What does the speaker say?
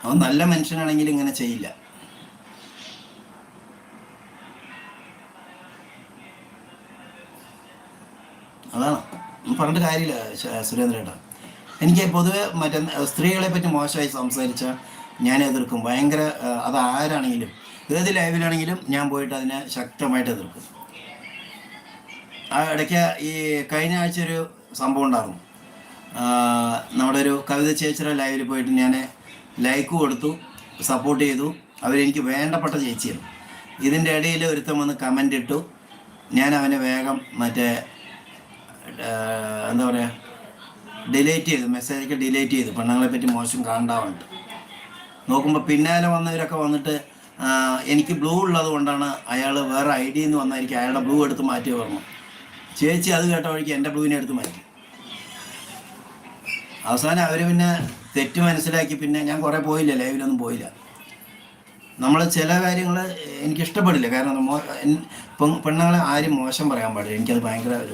അവൻ നല്ല മനുഷ്യനാണെങ്കിൽ ഇങ്ങനെ ചെയ്യില്ല. അതാണ് പറഞ്ഞിട്ട് കാര്യമില്ല സുരേന്ദ്രേട്ടാ. എനിക്ക് പൊതുവെ മറ്റേ സ്ത്രീകളെ പറ്റി മോശമായി സംസാരിച്ചാൽ ഞാൻ എതിർക്കും. ഭയങ്കര അത് ആരാണെങ്കിലും ഏത് ലൈവിലാണെങ്കിലും ഞാൻ പോയിട്ട് അതിനെ ശക്തമായിട്ട് എതിർക്കും. ആ ഇടയ്ക്ക് ഈ കഴിഞ്ഞ ആഴ്ച ഒരു സംഭവം ഉണ്ടായിരുന്നു. നമ്മുടെ ഒരു കവിത ചേച്ചിയുടെ ലൈവിൽ പോയിട്ട് ഞാൻ ലൈക്ക് കൊടുത്തു, സപ്പോർട്ട് ചെയ്തു. അവരെനിക്ക് വേണ്ടപ്പെട്ട ചേച്ചിയാണ്. ഇതിൻ്റെ ഇടയിൽ ഒരുത്തം വന്ന് കമൻ്റ് ഇട്ടു. ഞാൻ അവനെ വേഗം മറ്റേ എന്താ പറയുക ഡിലീറ്റ് ചെയ്തു, മെസ്സേജൊക്കെ ഡിലീറ്റ് ചെയ്തു. പെണ്ണുങ്ങളെ പറ്റി മോശം കാണാറുണ്ട്. നോക്കുമ്പോൾ പിന്നാലെ വന്നവരൊക്കെ വന്നിട്ട് എനിക്ക് ബ്ലൂ ഉള്ളത് കൊണ്ടാണ് അയാൾ വേറെ ഐ ഡിയിൽ നിന്ന് വന്നായിരിക്കും അയാളുടെ ബ്ലൂ എടുത്ത് മാറ്റി പറഞ്ഞു. ചേച്ചി അത് കേട്ട വഴിക്ക് എൻ്റെ ബ്ലൂവിനെ എടുത്ത് മാറ്റി. അവസാനം അവർ പിന്നെ തെറ്റ് മനസ്സിലാക്കി. പിന്നെ ഞാൻ കുറേ പോയില്ല, ലൈവിലൊന്നും പോയില്ല. നമ്മൾ ചില കാര്യങ്ങൾ എനിക്കിഷ്ടപ്പെടില്ല. കാരണം പെണ്ണുങ്ങളെ ആരും മോശം പറയാൻ പാടില്ല. എനിക്കത് ഭയങ്കര ഒരു